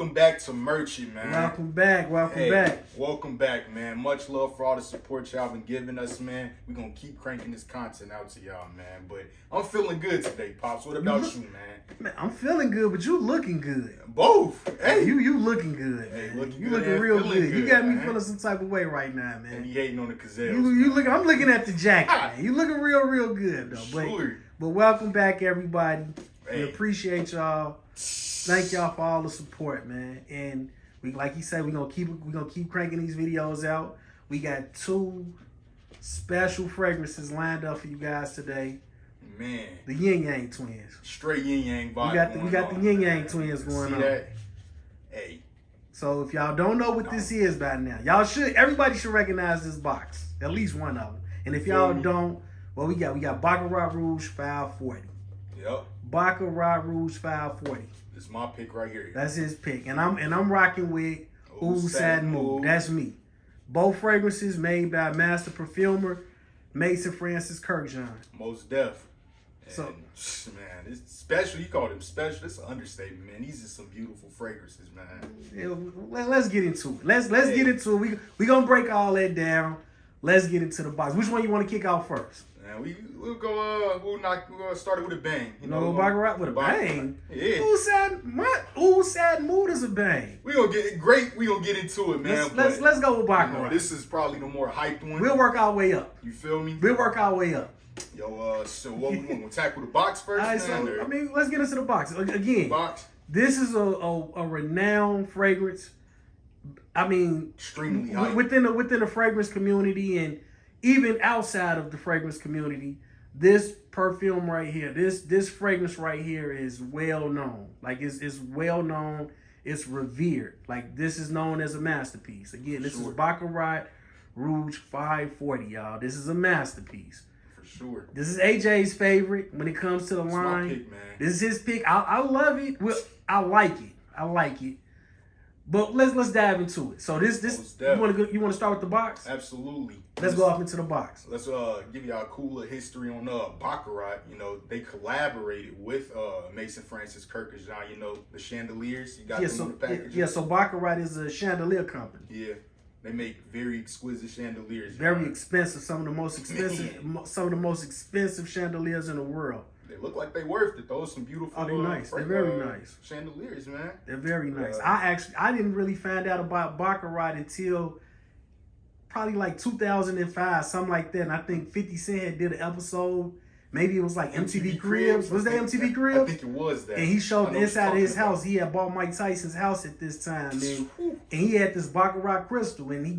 welcome back to Merchant, man. Welcome back. Welcome back, man. Much love for all the support y'all been giving us, man. We're going to keep cranking this content out to y'all, man. But I'm feeling good today, Pops. What about you, man? Man, I'm feeling good, but you looking good. Both. Hey. You looking good. Hey, You looking real good. You got me feeling some type of way right now, man. And you hating on the Gazelles. I'm looking at the jacket, man. You looking real good, though. Sure. But welcome back, everybody. Hey. We appreciate y'all. Thank y'all for all the support, man. And we, like you said, we're gonna keep cranking these videos out. We got 2 special fragrances lined up for you guys today. Man. The Yin Yang Twins. Straight Yin Yang vibe. We got the Yin Yang Twins going on. That? Hey. So if y'all don't know what this is by now, everybody should recognize this box. At least one of them. And if y'all don't, well, we got Baccarat Rouge 540. Yep. Baccarat Rouge 540. It's my pick right here. That's his pick. And I'm rocking with Oud Satin. That's me. Both fragrances made by master perfumer Mason Francis Kirkjohn. Most def. So, man, it's special. You called him special. It's an understatement, man. These are some beautiful fragrances, man. Yeah, let's get into it. Let's get into it. We gonna break all that down. Let's get into the box. Which one you want to kick out first? Man, we'll go. We'll start it with a bang. You know, Baccarat with a bang. Yeah. Oud Satin Mood is a bang. We gonna get great. We gonna get into it, man. Let's go with Baccarat. You know, this is probably the more hyped one. We'll work our way up. You feel me? We'll work our way up. Yo, so what we want to tackle the box first? All right, so, I mean, let's get into the box again. Box. This is a renowned fragrance. I mean, extremely hyped. within the fragrance community and even outside of the fragrance community. This perfume right here, this fragrance right here is well known. Like it's well known. It's revered. Like this is known as a masterpiece. Again, this is Baccarat Rouge 540, y'all. This is a masterpiece. Sure. This is AJ's favorite when it comes to the line. My pick, man. This is his pick. I love it. Well, I like it. But let's dive into it. So this you want to start with the box? Absolutely. Let's go off into the box. Let's give y'all a cooler history on Baccarat. You know, they collaborated with Mason Francis Kirkjohn. You know, the chandeliers. You got them in the package. Yeah, so Baccarat is a chandelier company. Yeah. They make very exquisite chandeliers. Very expensive. Some of the most expensive chandeliers in the world. They look like they worth it. Those some beautiful. Oh, they're nice. They're very nice. Chandeliers, man. They're very nice. I didn't really find out about Baccarat until probably like 2005, something like that. And I think 50 Cent had did an episode. Maybe it was like MTV Cribs. Was that MTV Cribs? I think it was that. And he showed the inside of his house. He had bought Mike Tyson's house at this time, and he had this Baccarat crystal, and he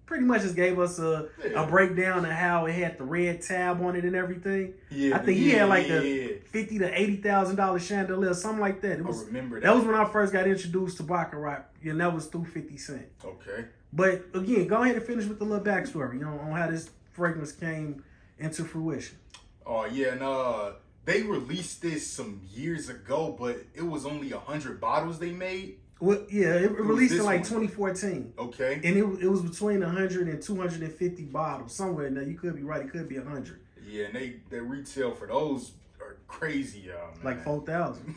pretty much gave us a breakdown of how it had the red tab on it and everything. Yeah, I think he had like a $50,000 to $80,000 chandelier, something like that. I remember that. That was when I first got introduced to Baccarat, and that was through 50 Cent. Okay. But again, go ahead and finish with the little backstory, on how this fragrance came into fruition. Oh, yeah, and they released this some years ago, but it was only 100 bottles they made. Well, yeah, it released in like 2014. Okay. And it was between 100 and 250 bottles, somewhere. Now, you could be right, it could be 100. Yeah, and they retail for those are crazy, y'all, man. Like 4,000.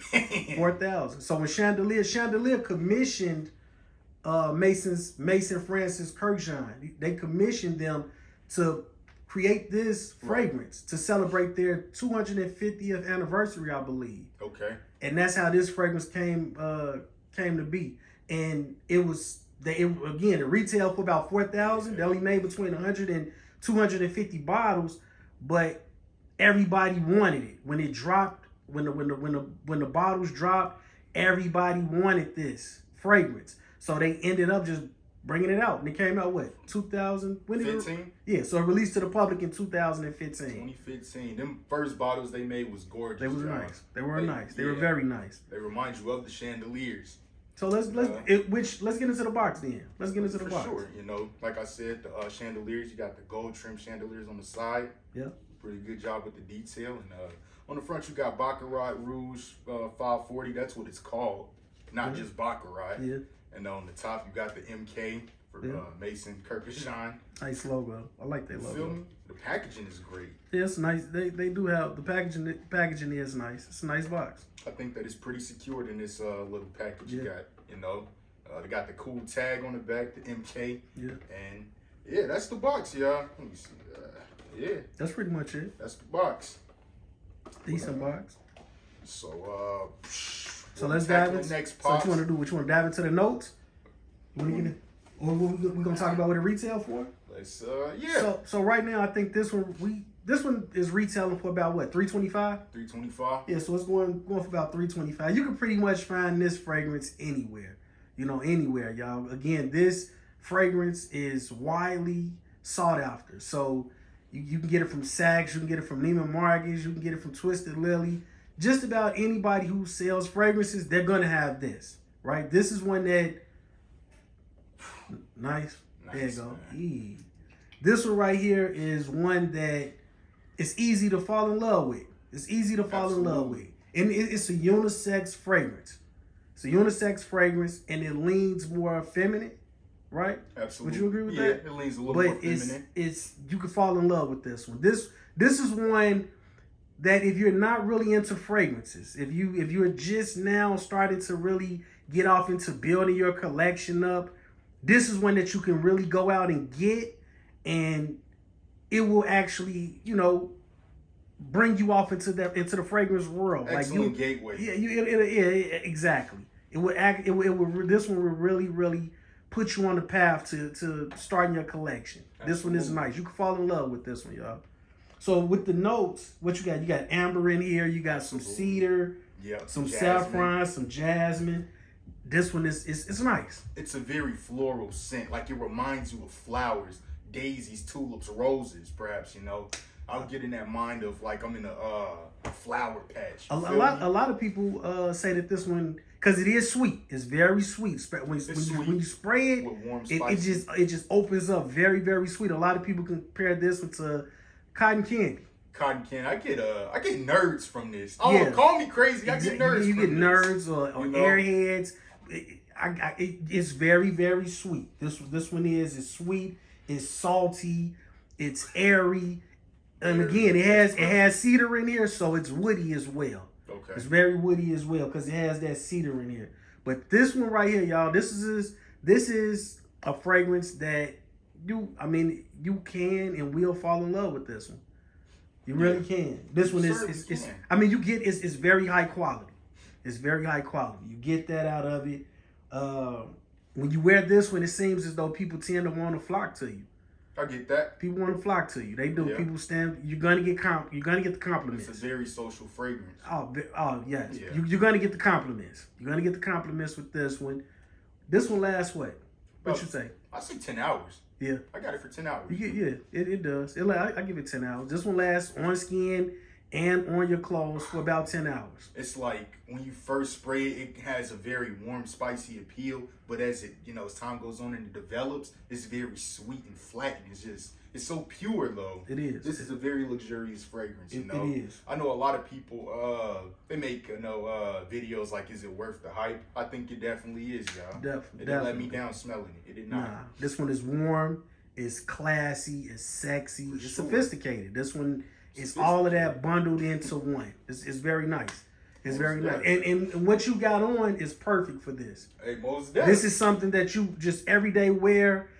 4,000. So when Chandelier commissioned Mason Francis Kirkjohn, they commissioned them to create this fragrance to celebrate their 250th anniversary, I believe. Okay. And that's how this fragrance came to be. And it retailed for about 4,000. They only made between 100 and 250 bottles, but everybody wanted it. When it dropped, when the bottles dropped, everybody wanted this fragrance. So they ended up just bringing it out, and it came out 2015? Yeah, so it released to the public in 2015. 2015. Them first bottles they made was gorgeous. They were nice. They were nice. They were very nice. They remind you of the chandeliers. So let's get into the box then. Let's get into the box. Sure. Like I said, the chandeliers. You got the gold trim chandeliers on the side. Yeah. Pretty good job with the detail, and on the front you got Baccarat Rouge 540. That's what it's called, not just Baccarat. Yeah. And on the top, you got the MK for Mason Kirkjohn. Nice logo. I like that logo. Feel me? The packaging is great. Yeah, it's nice. They do have the packaging. The packaging is nice. It's a nice box. I think that it's pretty secured in this little package you got. You know, they got the cool tag on the back, the MK. Yeah. And yeah, that's the box, y'all. Let me see. Yeah. That's pretty much it. That's the box. Decent box. So let's dive into next So what you want to do? What you want to dive into the notes? Or we gonna talk about what it retail for? Let's yeah. So right now I think this one is retailing for about what, $325? $325. Yeah, so it's going for about $325. You can pretty much find this fragrance anywhere. You know, anywhere, y'all. Again, this fragrance is widely sought after. So you can get it from Saks, you can get it from Neiman Marcus, you can get it from Twisted Lily. Just about anybody who sells fragrances, they're gonna have this, right? This is one that nice. There you go. This one right here is one that it's easy to fall in love with. It's easy to fall in love with. And it's a unisex fragrance. It's a unisex fragrance, and it leans more feminine, right? Absolutely. Would you agree with that? Yeah, it leans a little more feminine. It's you can fall in love with this one. This is one that if you're not really into fragrances, if you're just now starting to really get off into building your collection up, this is one that you can really go out and get, and it will actually, you know, bring you off into the fragrance world. Excellent gateway. Yeah, exactly. This one will really put you on the path to starting your collection. Absolutely. This one is nice. You can fall in love with this one, y'all. So with the notes, what you got? You got amber in here. You got some cedar, some saffron, some jasmine. This one is nice. It's a very floral scent. Like, it reminds you of flowers, daisies, tulips, roses, perhaps, you know. I'll get in that mind of like I'm in a flower patch. A lot of people say that this one, because it is sweet. It's very sweet. When you spray it, with warm it just opens up very, very sweet. A lot of people compare this one to cotton candy. Cotton candy. I get nerds from this. Oh, yeah. Call me crazy. I get nerds. You get nerds or airheads. It's very, very sweet. This one is sweet. It's salty. It's airy. And again, it has cedar in here, so it's woody as well. Okay. It's very woody as well because it has that cedar in here. But this one right here, y'all, this is a fragrance that you can and will fall in love with this one. You really can. This one is it's very high quality. It's very high quality. You get that out of it. When you wear this one, it seems as though people tend to want to flock to you. I get that. People want to flock to you. They do. Yeah. People stand. You're gonna get the compliments. It's a very social fragrance. Oh yes. Yeah. You're gonna get the compliments. You're gonna get the compliments with this one. This one lasts what? What you say? I say 10 hours. Yeah. I got it for 10 hours. It does. I give it 10 hours. This one lasts on skin and on your clothes for about 10 hours. It's like when you first spray it, it has a very warm, spicy appeal. But as as time goes on and it develops, it's very sweet and flat. And it's so pure, though. It is. This is a very luxurious fragrance, It is. I know a lot of people, they make, videos like, is it worth the hype? I think it definitely is, y'all. Definitely. It didn't let me down smelling it. It did not. Nah, this one is warm. It's classy. It's sexy. It's sophisticated. This one is all of that bundled into one. It's very nice. It's very nice. And what you got on is perfect for this. Hey, most definitely. This is something that you just everyday wear.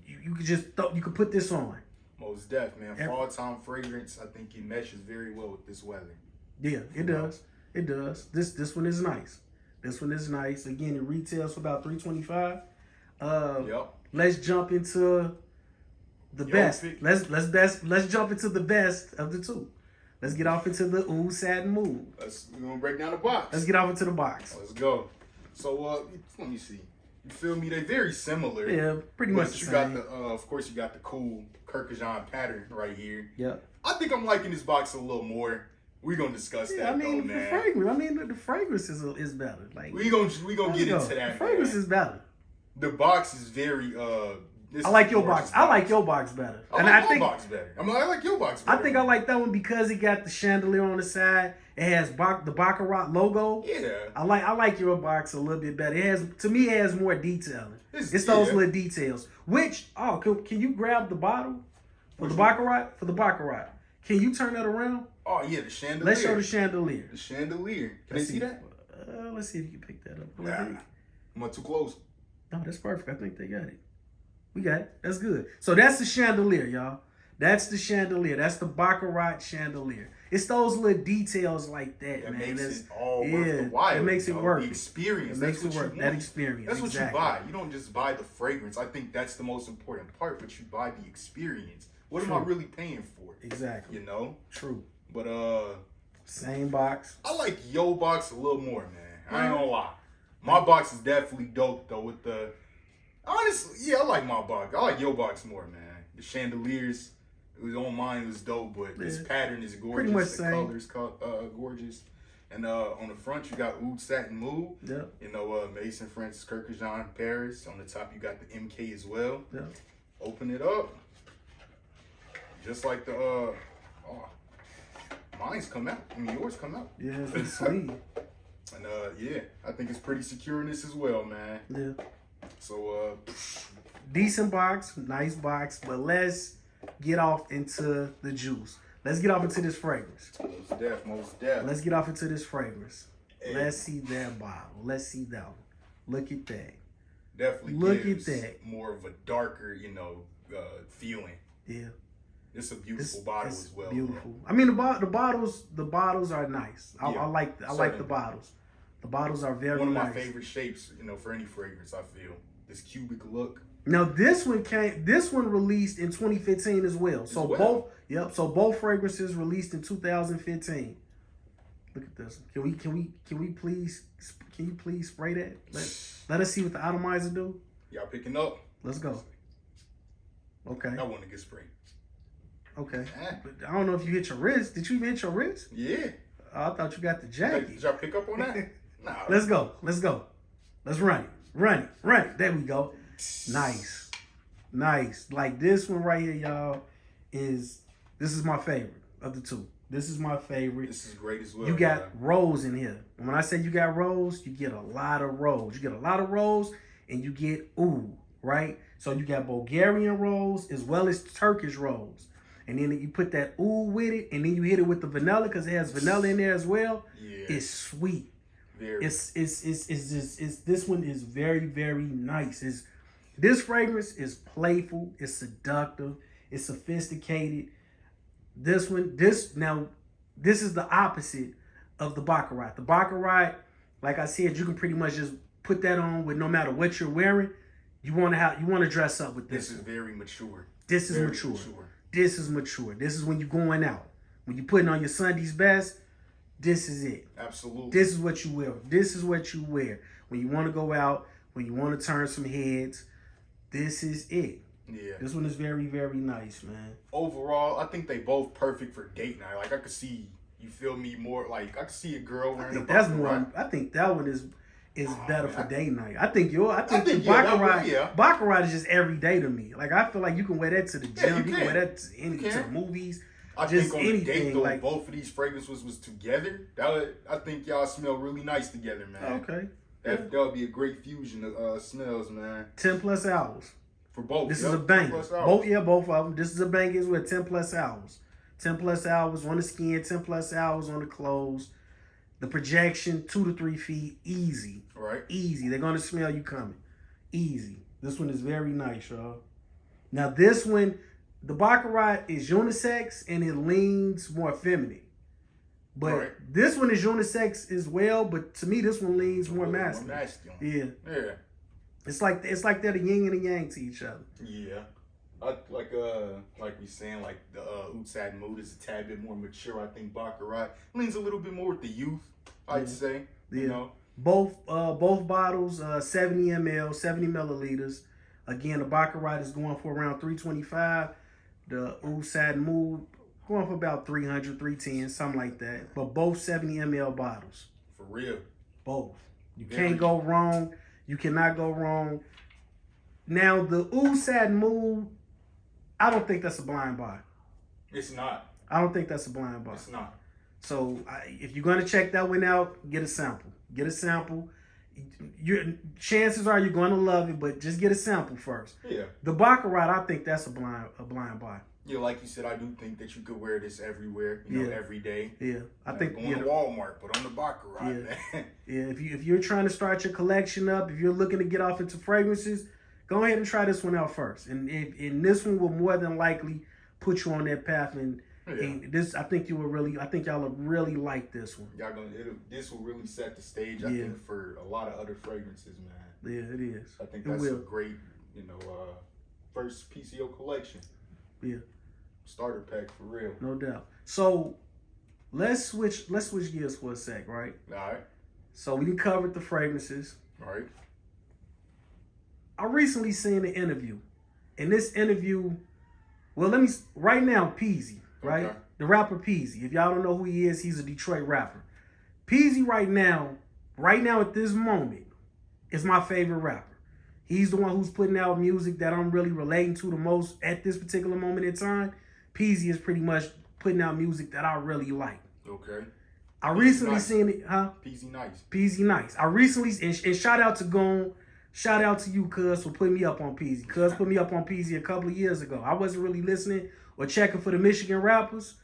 You could put this on. Most def, man. Fall time fragrance, I think it meshes very well with this weather. Yeah, it does. It does. This one is nice. This one is nice. Again, it retails for about $325. Yep. Let's jump into the best. Let's jump into the best of the two. Let's get off into the Oud Satin move. We're gonna break down the box. Let's get off into the box. Let's go. So let me see. You feel me? They're very similar. Yeah, pretty much the same. Got the of course you got the cool Kirkajan pattern right here. Yeah. I think I'm liking this box a little more. We're gonna discuss that though, man. The fragrance is better. Like we gonna get into that. The fragrance is better. The box is very I like your box. I like your box better. I like your box better. I like your box better. I think I like that one because it got the chandelier on the side. It has the Baccarat logo. Yeah. I like your box a little bit better. It has more detailing. It's those little details. Which can you grab the bottle for the Baccarat? For the Baccarat. Can you turn that around? Oh yeah, the chandelier. Let's show the chandelier. The chandelier. Can I see that? Let's see if you can pick that up. Am I too close? No, that's perfect. I think they got it. We got it. That's good. So that's the chandelier, y'all. That's the chandelier. That's the Baccarat chandelier. It's those little details like that, man. Makes That's, it all worth the while. It makes it work. The experience. It makes it work. That experience. That's what exactly. you buy. You don't just buy the fragrance. I think that's the most important part, but you buy the experience. What True. am I really paying for? Exactly. You know? True. But same box. I like yo box a little more, man. I ain't gonna lie. My box is definitely dope though with the honestly, yeah, I like my box. I like yo box more, man. The chandeliers, it was on mine, it was dope, but this pattern is gorgeous. Pretty much the same. colors gorgeous. And on the front you got Oud Satin Mood. Yep. You know, Mason Francis Kirkland Paris. On the top you got the MK as well. Yep. Open it up. Just like the mine's come out. I mean yours come out. Yeah, it's the sleeve. And yeah, I think it's pretty secure in this as well, man. Yeah. So decent box, nice box, but let's get off into the juice. Let's get off into this fragrance. Most def. Let's get off into this fragrance. Hey. Let's see that bottle. Let's see that one. Look at that. Definitely Look gives at that. more of a darker, feeling. Yeah. It's a beautiful bottle as well. Beautiful. Bro. I mean, the bottles are nice. I like the bottles. The bottles are very nice. One of my favorite shapes, for any fragrance. I feel this cubic look. Now this one released in 2015 as well. So both fragrances released in 2015. Look at this. Can you please spray that? Let us see what the atomizer do. Y'all picking up? Let's go. Okay. I want to get sprayed. Okay. But I don't know if you hit your wrist. Did you even hit your wrist? Yeah. I thought you got the jacket. Did y'all pick up on that? Nah. Let's go. Let's run it. There we go. Nice. Like this one right here, y'all, this is my favorite of the two. This is my favorite. This is great as well. You got rose in here. And when I say you got rose, you get a lot of rose. You get a lot of rose and you get oud, right? So you got Bulgarian rose as well as Turkish rose. And then you put that oud with it, and then you hit it with the vanilla because it has vanilla in there as well. Yeah. It's sweet. Very. It's this one is very, very nice. This fragrance is playful, it's seductive, it's sophisticated. This is the opposite of the Baccarat. The Baccarat, like I said, you can pretty much just put that on with no matter what you're wearing. You want to dress up with this. This is very mature. This is mature. This is mature. This is when you're going out. When you're putting on your Sunday's best, this is it. Absolutely. This is what you wear. This is what you wear. When you want to go out, when you want to turn some heads, this is it. Yeah. This one is very, very nice, man. Overall, I think they both perfect for date night. Like I could see, you feel me, more like I could see a girl wearing I think that one is better for date night. I think Baccarat is just every day to me. Like I feel like you can wear that to the gym, you can wear that to the movies. I just think on the date though, like, both of these fragrances was together. I think y'all smell really nice together, man. Okay. That would be a great fusion of smells, man. 10 plus hours. For both. This is a bang. Both of them. This is a bang as well. 10 plus hours. 10 plus hours on the skin, 10 plus hours on the clothes. The projection, 2 to 3 feet, easy. Right. Easy. They're going to smell you coming. Easy. This one is very nice, y'all. Now, this one, the Baccarat is unisex and it leans more feminine. But this one is unisex as well, but to me, this one leans more masculine. Yeah. It's like they're the yin and the yang to each other. Yeah. Like we saying, like the Oud Satin Mood is a tad bit more mature. I think Baccarat leans a little bit more with the youth, I'd say. Yeah. You know? Both bottles, 70 ml, 70 milliliters. Again, the Baccarat is going for around $325. The Oud Satin Mood going for about $300, $310, something like that. But both 70 ml bottles. For real. Both. You can't go wrong. You cannot go wrong. Now, the Oud Satin Mood, I don't think that's a blind buy. It's not. I don't think that's a blind buy. It's not. So, if you're going to check that one out, get a sample. Get a sample. Chances are you're going to love it, but just get a sample first. Yeah. The Baccarat, I think that's a blind buy. Yeah, like you said, I do think that you could wear this everywhere, you know, every day. Yeah, I think going to Walmart, but on the Baccarat, man. Yeah, if you're trying to start your collection up, if you're looking to get off into fragrances, go ahead and try this one out first. And this one will more than likely put you on that path. And this, I think y'all will really like this one. This will really set the stage, I think, for a lot of other fragrances, man. Yeah, it is. I think that's a great, first PCO collection. Yeah. Starter pack for real. No doubt. So let's switch gears for a sec, right? All right. So we covered the fragrances. All right. I recently seen an interview. In this interview, well, right now, Peezy, right? Okay. The rapper Peezy. If y'all don't know who he is, he's a Detroit rapper. Peezy right now at this moment, is my favorite rapper. He's the one who's putting out music that I'm really relating to the most at this particular moment in time. Peezy is pretty much putting out music that I really like. Okay. I recently seen it, huh? Peezy nice. Peezy nice. I recently, and shout out to Gone, shout out to you, Cuz, for putting me up on Peezy. Cuz put me up on Peezy a couple of years ago. I wasn't really listening or checking for the Michigan rappers.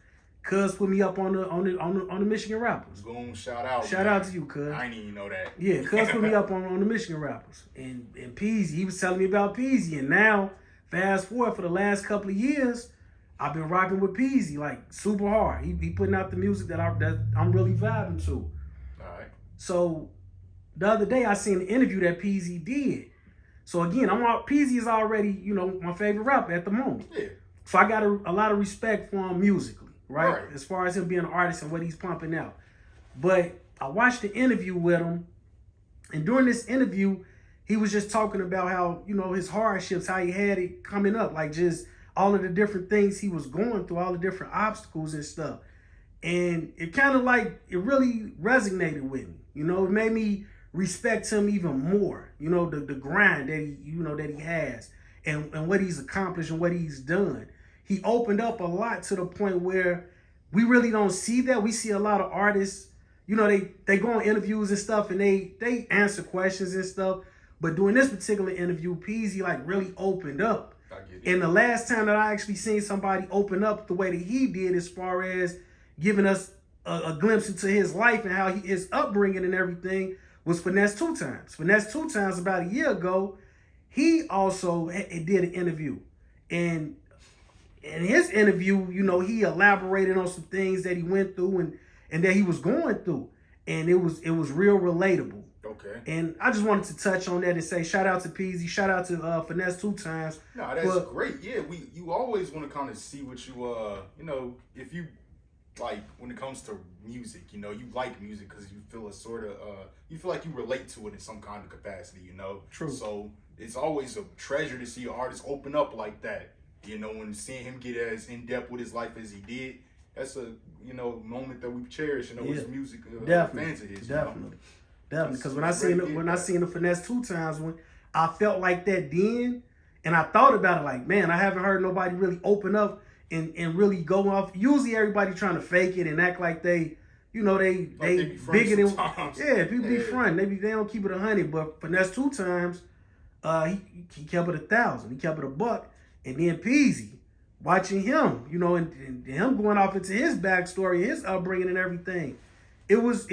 Cuz put me up on the Michigan rappers. Boom, shout out. Shout out to you, Cuz. I didn't even know that. Yeah, Cuz put me up on the Michigan rappers. And Peezy, he was telling me about Peezy. And now, fast forward for the last couple of years, I've been rocking with Peezy like super hard. He putting out the music that I'm really vibing to. All right. So the other day I seen an interview that Peezy did. So again, Peezy is already, my favorite rapper at the moment. Yeah. So I got a lot of respect for him musically. Right? As far as him being an artist and what he's pumping out. But I watched the interview with him, and during this interview, he was just talking about how, his hardships, how he had it coming up, like just all of the different things he was going through, all the different obstacles and stuff. And it kind of it really resonated with me. It made me respect him even more, the grind that he has and what he's accomplished and what he's done. He opened up a lot to the point where we really don't see that. We see a lot of artists, they go on interviews and stuff and they answer questions and stuff. But during this particular interview, Peezy really opened up. I get it. And the last time that I actually seen somebody open up the way that he did, as far as giving us a glimpse into his life and how his upbringing and everything, was Finesse 2 Times. Finesse 2 Times, about a year ago, he also did an interview. And in his interview, he elaborated on some things that he went through and that he was going through. And it was real relatable. Okay. And I just wanted to touch on that and say shout out to Peezy, shout out to Finesse 2 Times. No, that's great. Yeah, you always want to kind of see what you if you like when it comes to music, you like music because you feel you feel like you relate to it in some kind of capacity, True. So it's always a treasure to see an artist open up like that. When seeing him get as in depth with his life as he did, that's a moment that we cherish. His music, fans of his. Definitely. Because when I seen the Finesse 2 Times one, I felt like that then, and I thought about it like, man, I haven't heard nobody really open up and really go off. Usually everybody trying to fake it and act like they bigger than people be front. They don't keep it 100, but Finesse 2 Times, he kept it 1,000. He kept it $100. And then Peezy, watching him, and him going off into his backstory, his upbringing and everything, it was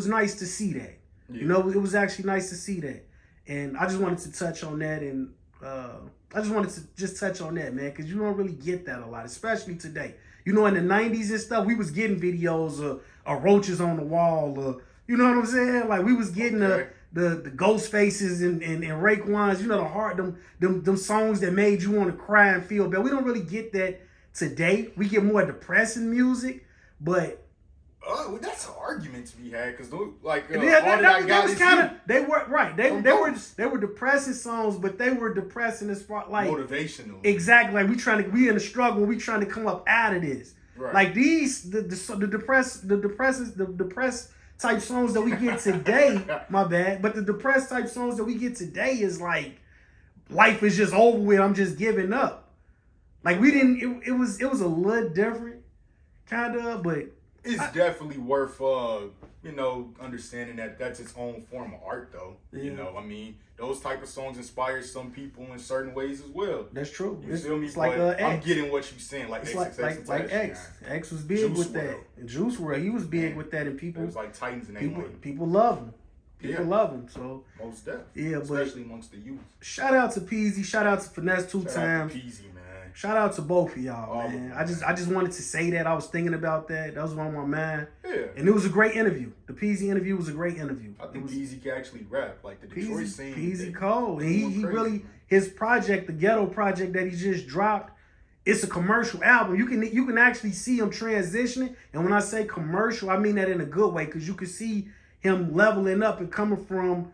nice to see that. Yeah. It was actually nice to see that. And I just wanted to touch on that, and I just wanted to just touch on that, man, because you don't really get that a lot, especially today. In the 90s and stuff, we was getting videos of roaches on the wall, you know what I'm saying? Like we was getting the ghost faces and Raekwons, the heart, them songs that made you want to cry and feel bad. We don't really get that today. We get more depressing music, but that's an argument to be had because they were depressing songs, but they were depressing as far like motivational. Exactly, like we in a struggle, we trying to come up out of this. Right. Like these the depressed type songs that we get today, my bad. But the depressed type songs that we get today is like, life is just over with. I'm just giving up. Like we didn't. It was a little different, kind of, but it's definitely worth understanding that that's its own form of art, though. Yeah. The those type of songs inspire some people in certain ways as well. That's true. You feel me? It's like I'm getting what you're saying. Like it's X, like X. X was big Juice with WRLD. that. And Juice WRLD, he was big with that, and people. It was like Titans and people love him. People love him. So most definitely. Yeah, especially amongst the youth. Shout out to Peezy. Shout out to Finesse two times. Shout out to Peezy, man. Shout out to both of y'all, All man. of them, I just wanted to say that. I was thinking about that. That was on my mind. Yeah. And it was a great interview. The Peezy interview was a great interview. I think Peezy can actually rap. Like the Detroit scene. Peezy cold. And he crazy, really, man. his project, the Ghetto project that he just dropped, it's a commercial album. You can actually see him transitioning. And when I say commercial, I mean that in a good way, because you can see him leveling up and coming from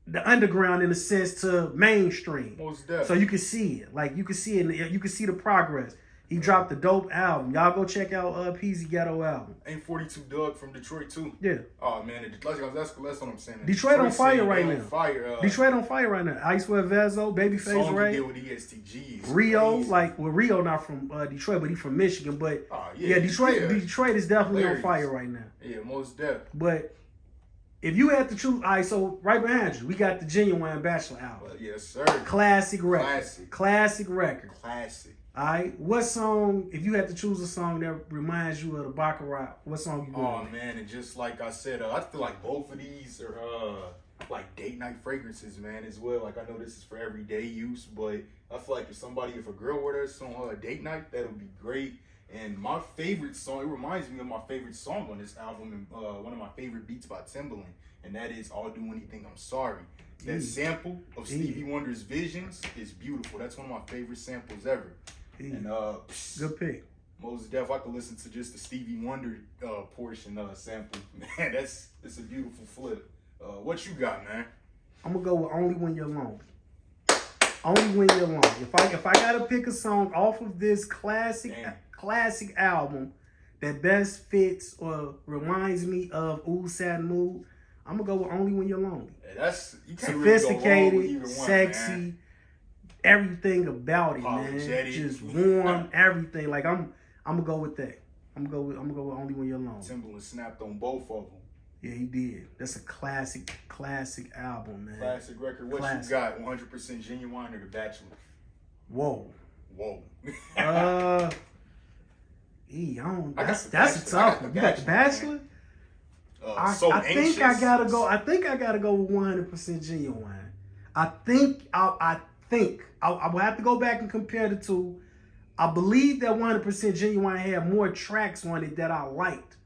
the underground in a sense to mainstream. Most definitely. So you can see it. Like you can see it. You can see the progress. He dropped a dope album. Y'all go check out Peezy Ghetto album. Ain't 42 Doug from Detroit too? Yeah. Oh man, that's what I'm saying. Detroit on fire right now. Fire. Detroit on fire right now. Icewear Vezo, Babyface Ray. Song he did with ESTGs. Rio, crazy. like Rio not from Detroit, but he from Michigan. But Detroit is definitely on fire right now. Yeah, most definitely. But if you had to choose, all right, so right behind you, we got the Genuine Bachelor album. Yes, sir. Classic record. Classic record. Classic. All right, what song, if you had to choose a song that reminds you of the Baccarat, what song you going with? Man, and just like I said, I feel like both of these are like date night fragrances, man, as well. Like I know this is for everyday use, but I feel like if a girl were to on date night, that would be great. And my favorite song, it reminds me of my favorite song on this album, and one of my favorite beats by Timbaland, and that is I'll Do Anything, I'm Sorry. That sample of Stevie Wonder's Visions is beautiful. That's one of my favorite samples ever. And good pick. Most def, I could listen to just the Stevie Wonder portion sample. Man, it's a beautiful flip. What you got, man? I'm gonna go with Only When You're Lonely. Only When You're Lonely. If I gotta pick a song off of this classic album that best fits or reminds me of Oud Satin mood, I'm gonna go with Only When You're Lonely. That's sophisticated, really sexy, man. Everything about it, man. Just warm, everything. Like I'm gonna go with that. I'm gonna go with Only When You're Lonely. Timbaland snapped on both of them. Yeah, he did. That's a classic album, man. Classic record. What you got? 100% Genuine or The Bachelor? Whoa. That's a tough one. You got The Bachelor? I think I gotta go with 100% Genuine. I will have to go back and compare the two. I believe that 100% Genuine had more tracks on it that I liked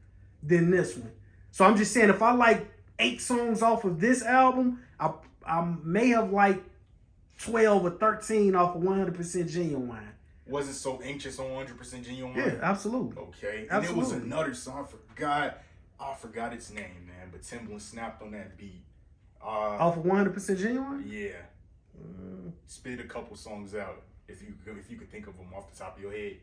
than this one. So I'm just saying, if I like 8 songs off of this album, I may have liked 12 or 13 off of 100% Genuine. Was it so anxious on 100% Genuine? Yeah, absolutely. Okay. And it was another song, I forgot its name, man, but Timbaland snapped on that beat. Off of 100% Genuine? Yeah. Spit a couple songs out if you could think of them off the top of your head.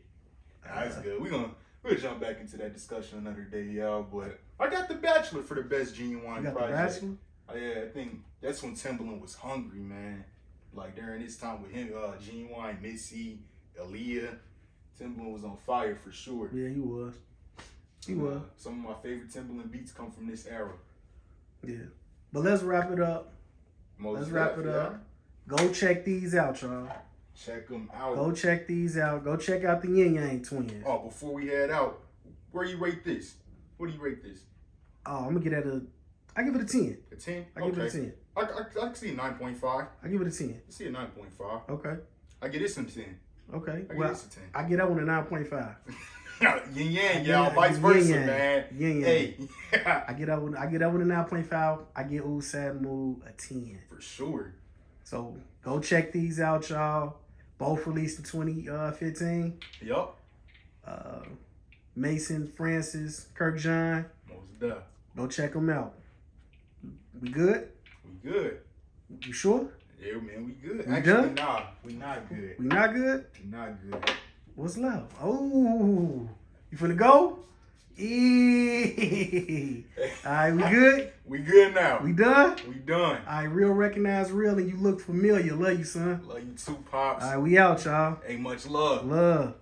That's good. We'll jump back into that discussion another day, y'all. But I got The Bachelor for the best Genuine you got project. The Bachelor? Yeah, I think that's when Timbaland was hungry, man. Like during his time with him, Genuine, Missy, Aaliyah, Timbaland was on fire for sure. Yeah, he was. Some of my favorite Timbaland beats come from this era. Yeah. But let's wrap it up. Go check these out, y'all. Check them out. Go check these out. Go check out the Yin Yang Twins. Oh, before we head out, where you rate this? What do you rate this? Oh, I'm gonna give it a 10. A 10? I give it a 10. I can see a 9.5. I give it a 10. I see a 9.5. Okay. I get this a 10. Okay. I get this a 10. I get that one a 9.5. Yin Yang, y'all. Vice versa, man. Yin Yang. Hey. I get that one a 9.5. I get Oud Satin Mood a 10. For sure. So go check these out, y'all. Both released in 2015. Yup. Mason, Francis, Kirk John. Most def. Go check them out. We good? We good. You sure? Yeah, man, we good. We Actually, done? nah, we not good. We not good? We not good. What's left? Oh, you finna go? Eee. All right, we good? We good now. We done? We done. All right, real recognize real, and you look familiar. Love you, son. Love you too, Pops. All right, we out, y'all. Ain't much love. Love.